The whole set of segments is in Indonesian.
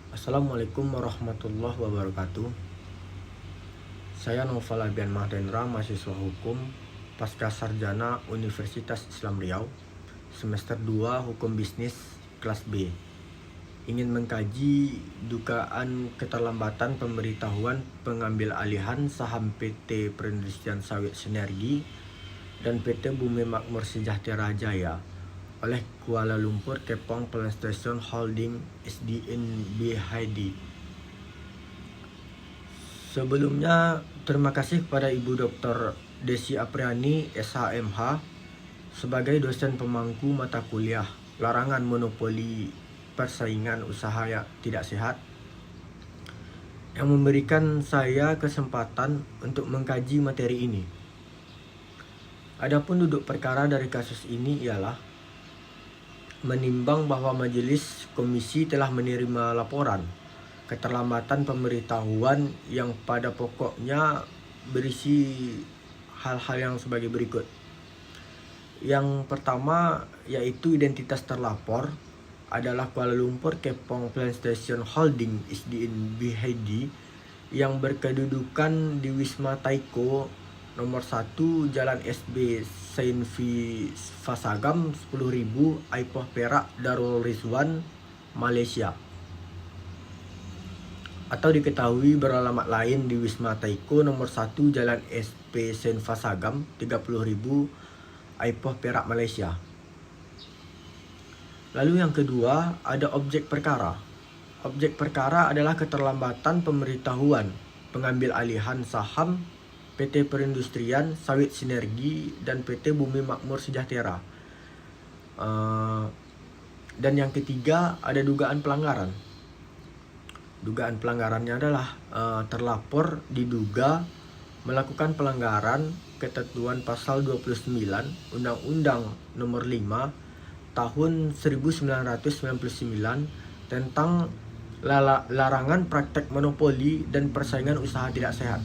Assalamualaikum warahmatullahi wabarakatuh. Saya Noval Arbian Mahdendra, mahasiswa hukum pasca sarjana Universitas Islam Riau, semester 2 Hukum Bisnis kelas B. Ingin mengkaji dugaan keterlambatan pemberitahuan pengambil alihan saham PT Perindustrian Sawit Sinergi dan PT Bumi Makmur Sejahtera Jaya oleh Kuala Lumpur Kepong Plantation Holding SDN BHD. Sebelumnya, terima kasih kepada Ibu Dr. Desi Apriani, SHMH, sebagai dosen pemangku mata kuliah Larangan Monopoli Persaingan Usaha yang Tidak Sehat, yang memberikan saya kesempatan untuk mengkaji materi ini. Adapun duduk perkara dari kasus ini ialah menimbang bahwa majelis komisi telah menerima laporan keterlambatan pemberitahuan yang pada pokoknya berisi hal-hal yang sebagai berikut. Yang pertama yaitu identitas terlapor adalah Kuala Lumpur Kepong Plantation Holding SDN BHD yang berkedudukan di Wisma Taiko nomor 1 Jalan SB Saint V Fasagam 10.000 Ipoh Perak Darul Rizwan, Malaysia, atau diketahui beralamat lain di Wisma Taiko nomor 1 Jalan SP Saint Fasagam 30.000 Ipoh Perak, Malaysia. Lalu yang kedua ada objek perkara. Objek perkara adalah keterlambatan pemberitahuan pengambil alihan saham PT Perindustrian Sawit Sinergi dan PT Bumi Makmur Sejahtera. Dan yang ketiga ada dugaan pelanggaran. Dugaan pelanggarannya adalah terlapor diduga melakukan pelanggaran ketentuan pasal 29 Undang-Undang Nomor 5 Tahun 1999 tentang larangan praktek monopoli dan persaingan usaha tidak sehat.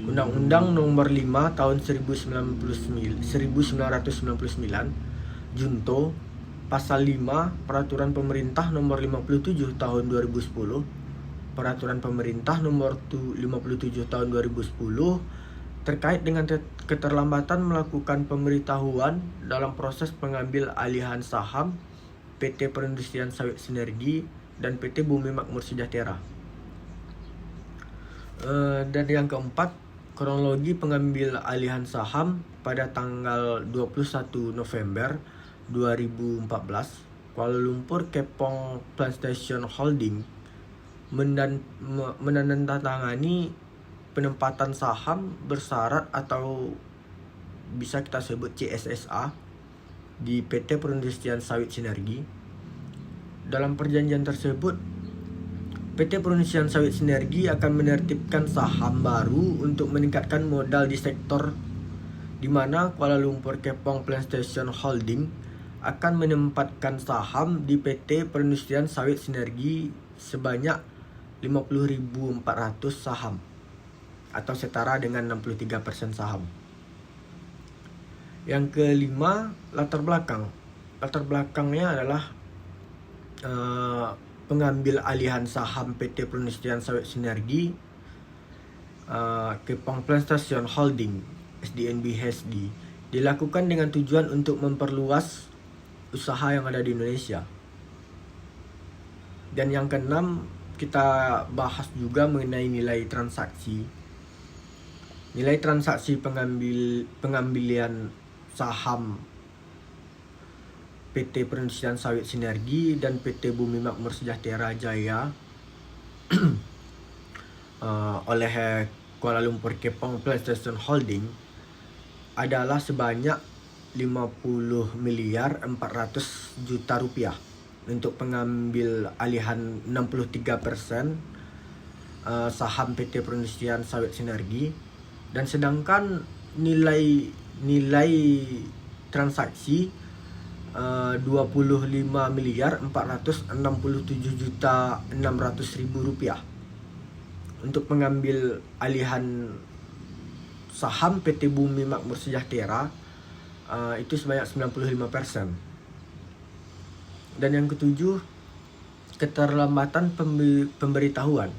Undang-Undang Nomor 5 Tahun 1999 Junto Pasal 5 Peraturan Pemerintah Nomor 57 Tahun 2010, Peraturan Pemerintah Nomor 57 Tahun 2010 terkait dengan keterlambatan melakukan pemberitahuan dalam proses pengambil alihan saham PT Perindustrian Sawit Sinergi dan PT Bumi Makmur Sejahtera. Dan yang keempat, kronologi pengambil alihan saham pada tanggal 21 November 2014, Kuala Lumpur Kepong Plantation Holding menandatangani penempatan saham bersyarat atau bisa kita sebut CSSA di PT Perindustrian Sawit Sinergi. Dalam perjanjian tersebut, PT Perindustrian Sawit Sinergi akan menertibkan saham baru untuk meningkatkan modal di sektor, di mana Kuala Lumpur Kepong Plantation Holding akan menempatkan saham di PT Perindustrian Sawit Sinergi sebanyak 50.400 saham atau setara dengan 63% saham. Yang kelima, latar belakang. Latar belakangnya adalah pengambil alihan saham PT Perindustrian Sawit Sinergi Kepong Plantation Holding SDNB HSD dilakukan dengan tujuan untuk memperluas usaha yang ada di Indonesia. Dan yang keenam, kita bahas juga mengenai nilai transaksi. Nilai transaksi pengambilan saham PT Perindustrian Sawit Sinergi dan PT Bumi Makmur Sejahtera Jaya oleh Kuala Lumpur Kepong Plantation Holding adalah sebanyak 50.400 miliar rupiah untuk pengambil alihan 63% saham PT Perindustrian Sawit Sinergi, dan sedangkan nilai transaksi 25.467.600.000 rupiah untuk mengambil alihan saham PT Bumi Makmur Sejahtera, itu sebanyak 95%. Dan yang ketujuh, keterlambatan pemberitahuan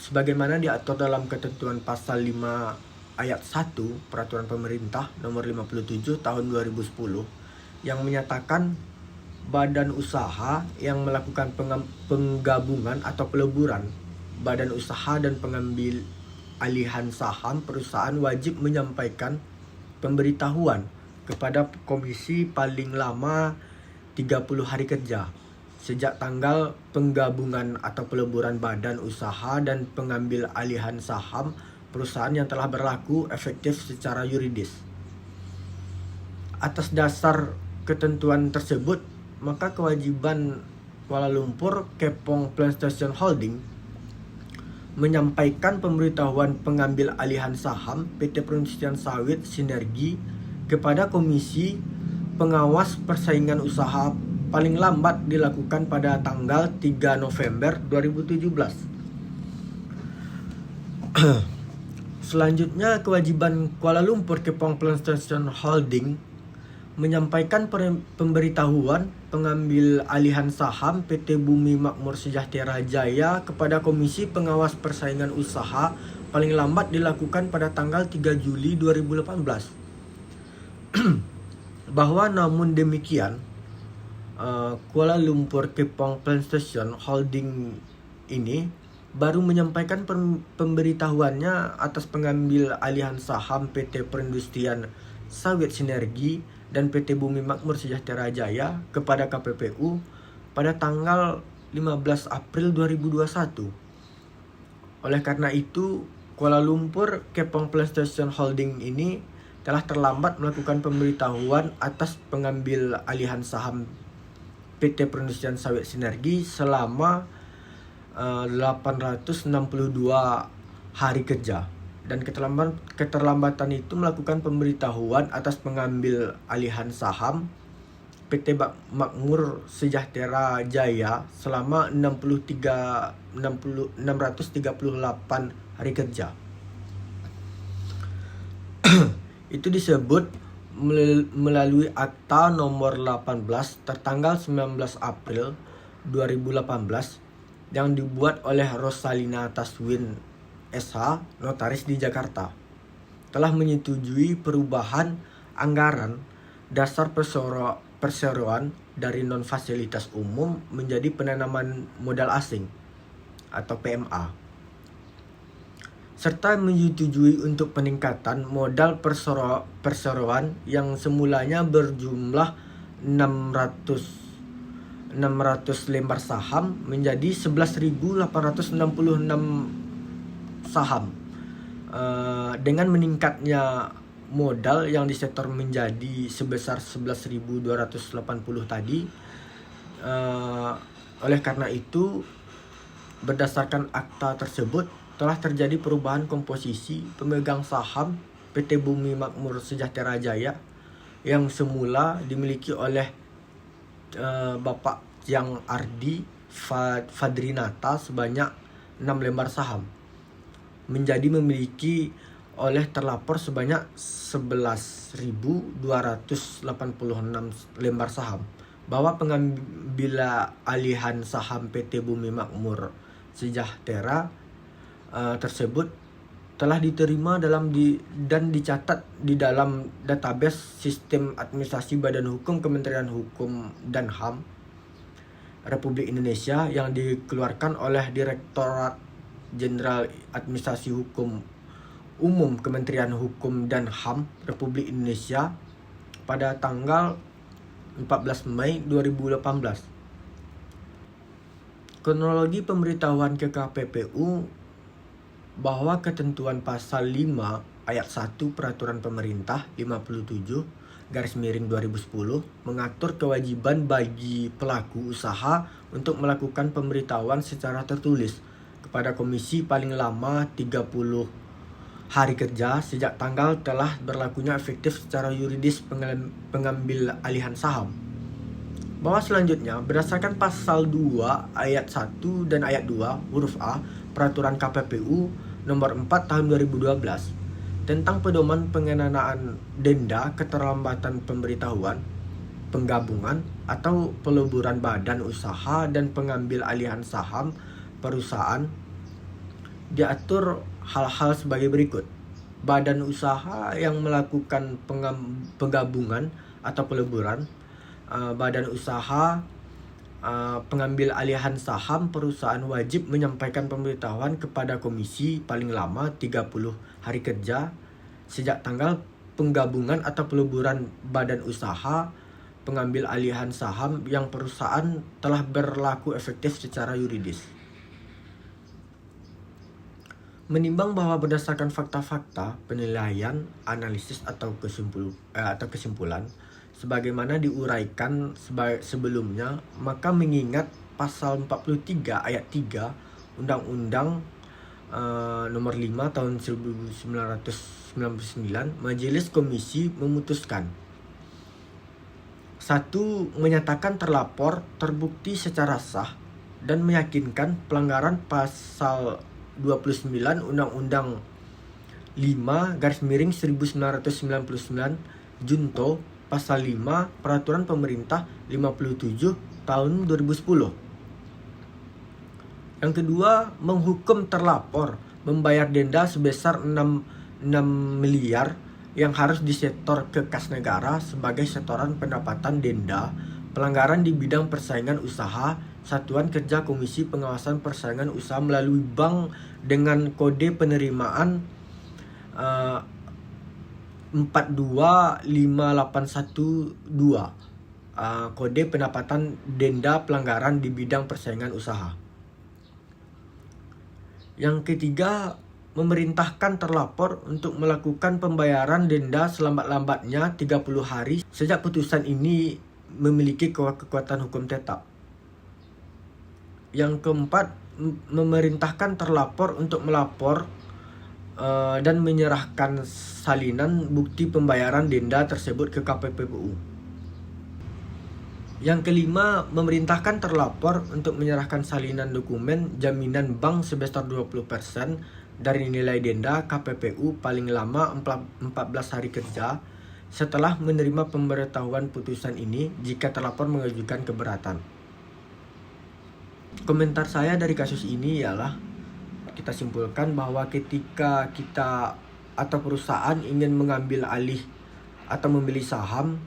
sebagaimana diatur dalam ketentuan pasal 5 ayat 1 Peraturan Pemerintah nomor 57 tahun 2010 yang menyatakan badan usaha yang melakukan penggabungan atau peleburan badan usaha dan pengambil alihan saham perusahaan wajib menyampaikan pemberitahuan kepada komisi paling lama 30 hari kerja sejak tanggal penggabungan atau peleburan badan usaha dan pengambil alihan saham perusahaan yang telah berlaku efektif secara yuridis. Atas dasar ketentuan tersebut, maka kewajiban Kuala Lumpur Kepong Plantation Holding menyampaikan pemberitahuan pengambil alihan saham PT Perindustrian Sawit Sinergi kepada Komisi Pengawas Persaingan Usaha paling lambat dilakukan pada tanggal 3 November 2017. Selanjutnya, kewajiban Kuala Lumpur Kepong Plantation Holding menyampaikan pemberitahuan pengambil alihan saham PT Bumi Makmur Sejahtera Jaya kepada Komisi Pengawas Persaingan Usaha paling lambat dilakukan pada tanggal 3 Juli 2018. Bahwa namun demikian, Kuala Lumpur Kepong Plantation Holding ini baru menyampaikan pemberitahuannya atas pengambil alihan saham PT Perindustrian Sawit Sinergi dan PT Bumi Makmur Sejahtera Jaya kepada KPPU pada tanggal 15 April 2021. Oleh karena itu, Kuala Lumpur Kepong Plantation Holding ini telah terlambat melakukan pemberitahuan atas pengambil alihan saham PT Perindustrian Sawit Sinergi selama 862 hari kerja, dan keterlambatan itu melakukan pemberitahuan atas pengambil alihan saham PT Makmur Sejahtera Jaya selama 638 hari kerja. Itu disebut melalui akta nomor 18 tertanggal 19 April 2018 yang dibuat oleh Rosalina Taswin SH, notaris di Jakarta, telah menyetujui perubahan anggaran dasar perseroan dari non-fasilitas umum menjadi penanaman modal asing atau PMA, serta menyetujui untuk peningkatan modal perseroan yang semulanya berjumlah 600 lembar saham menjadi 11.866 saham. Dengan meningkatnya modal yang disetor menjadi sebesar 11.280 tadi, oleh karena itu berdasarkan akta tersebut telah terjadi perubahan komposisi pemegang saham PT Bumi Makmur Sejahtera Jaya yang semula dimiliki oleh Bapak Yang Ardi Fadrinata sebanyak 6 lembar saham menjadi memiliki oleh terlapor sebanyak 11.286 lembar saham, bahwa pengambil alihan saham PT Bumi Makmur Sejahtera tersebut telah diterima dan dicatat di dalam database Sistem Administrasi Badan Hukum Kementerian Hukum dan HAM Republik Indonesia yang dikeluarkan oleh Direktorat Jenderal Administrasi Hukum Umum Kementerian Hukum dan HAM Republik Indonesia pada tanggal 14 Mei 2018. Kronologi pemberitahuan ke KPPU bahwa ketentuan pasal 5 ayat 1 Peraturan Pemerintah 57/2010 mengatur kewajiban bagi pelaku usaha untuk melakukan pemberitahuan secara tertulis kepada komisi paling lama 30 hari kerja sejak tanggal telah berlakunya efektif secara yuridis pengambil alihan saham. Bahwa selanjutnya berdasarkan pasal 2 ayat 1 dan ayat 2 huruf A Peraturan KPPU nomor 4 tahun 2012 tentang pedoman pengenaan denda keterlambatan pemberitahuan, penggabungan atau peleburan badan usaha dan pengambil alihan saham perusahaan diatur hal-hal sebagai berikut. Badan usaha yang melakukan penggabungan atau peleburan, badan usaha pengambil alihan saham perusahaan wajib menyampaikan pemberitahuan kepada komisi paling lama 30 hari kerja sejak tanggal penggabungan atau peleburan badan usaha pengambil alihan saham yang perusahaan telah berlaku efektif secara yuridis. Menimbang bahwa berdasarkan fakta-fakta, penilaian, analisis atau kesimpulan sebagaimana diuraikan sebelumnya, maka mengingat pasal 43 ayat 3 Undang-Undang nomor 5 tahun 1999, Majelis Komisi memutuskan: 1. Menyatakan terlapor terbukti secara sah dan meyakinkan pelanggaran pasal 29 Undang-Undang 5/1999 Junto Pasal 5 Peraturan Pemerintah 57 tahun 2010. Yang kedua, menghukum terlapor membayar denda sebesar 6 miliar yang harus disetor ke kas negara sebagai setoran pendapatan denda pelanggaran di bidang persaingan usaha Satuan Kerja Komisi Pengawasan Persaingan Usaha melalui bank dengan kode penerimaan 425812, kode pendapatan denda pelanggaran di bidang persaingan usaha. Yang ketiga, memerintahkan terlapor untuk melakukan pembayaran denda selambat-lambatnya 30 hari sejak putusan ini memiliki kekuatan hukum tetap. Yang keempat, memerintahkan terlapor untuk melapor dan menyerahkan salinan bukti pembayaran denda tersebut ke KPPU. Yang kelima, memerintahkan terlapor untuk menyerahkan salinan dokumen jaminan bank sebesar 20% dari nilai denda KPPU paling lama 14 hari kerja setelah menerima pemberitahuan putusan ini jika terlapor mengajukan keberatan. Komentar saya dari kasus ini ialah kita simpulkan bahwa ketika kita atau perusahaan ingin mengambil alih atau membeli saham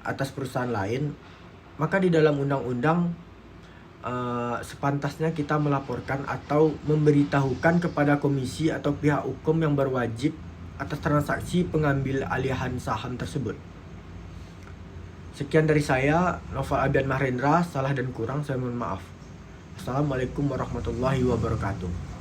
atas perusahaan lain, maka di dalam undang-undang sepantasnya kita melaporkan atau memberitahukan kepada komisi atau pihak hukum yang berwajib atas transaksi pengambil alihan saham tersebut. Sekian dari saya, Noval Abian Mahrendra. Salah dan kurang saya mohon maaf. Assalamualaikum warahmatullahi wabarakatuh.